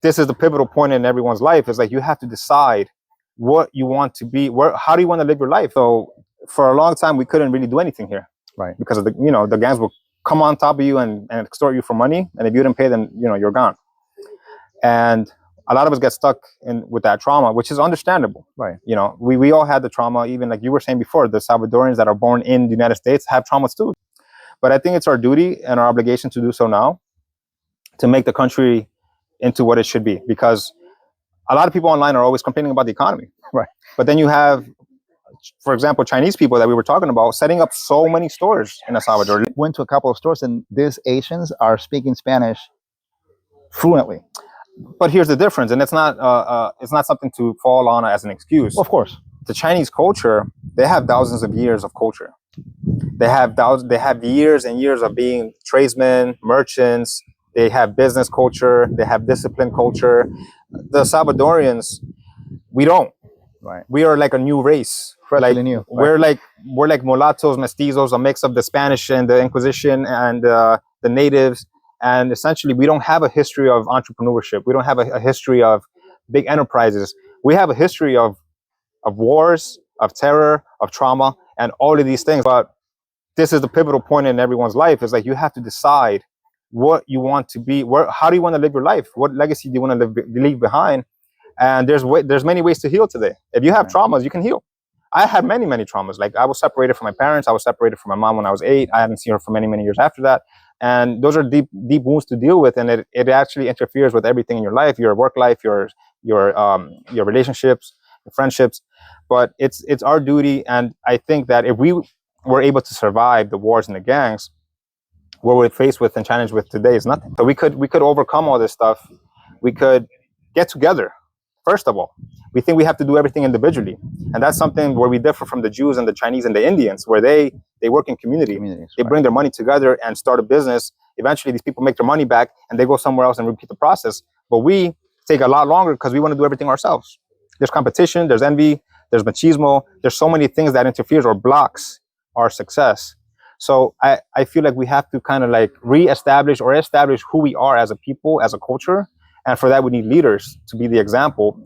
this is the pivotal point in everyone's life. Is like you have to decide what you want to be. How do you want to live your life? So for a long time, we couldn't really do anything here, Right. Because of the gangs will come on top of you and extort you for money, and if you didn't pay, then you're gone. And a lot of us get stuck with that trauma, which is understandable. Right. We all had the trauma. Even like you were saying before, the Salvadorans that are born in the United States have traumas too. But I think it's our duty and our obligation to do so now, to make the country into what it should be. Because a lot of people online are always complaining about the economy. Right. But then you have, for example, Chinese people that we were talking about setting up so many stores in El Salvador. Went to a couple of stores, and these Asians are speaking Spanish fluently. But here's the difference, and it's not something to fall on as an excuse. Of course, the Chinese culture, they have thousands of years of culture. They have years and years of being tradesmen, merchants. They have business culture. They have discipline culture. The Salvadorians, we don't. Right. We are like a new race. Freshly new. Right. We're like mulattoes, mestizos, a mix of the Spanish and the Inquisition and the natives. And essentially, we don't have a history of entrepreneurship. We don't have a history of big enterprises. We have a history of wars, of terror, of trauma, and all of these things. But this is the pivotal point in everyone's life. Is like you have to decide what you want to be. How do you want to live your life? What legacy do you want to leave behind? And there's many ways to heal today. If you have traumas, you can heal. I had many traumas. Like I was separated from my parents. I was separated from my mom when I was 8. I haven't seen her for many years after that. And those are deep wounds to deal with, and it actually interferes with everything in your life, your work life, your relationships, your friendships. But it's our duty, and I think that if we were able to survive the wars and the gangs, what we're faced with and challenged with today is nothing. So we could overcome all this stuff. We could get together. First of all, we think we have to do everything individually, and that's something where we differ from the Jews and the Chinese and the Indians, where they work in communities. They bring their money together and start a business. Eventually, these people make their money back, and they go somewhere else and repeat the process. But we take a lot longer because we want to do everything ourselves. There's competition, there's envy, there's machismo. There's so many things that interferes or blocks our success. So I feel like we have to kind of like establish who we are as a people, as a culture. And for that, we need leaders to be the example.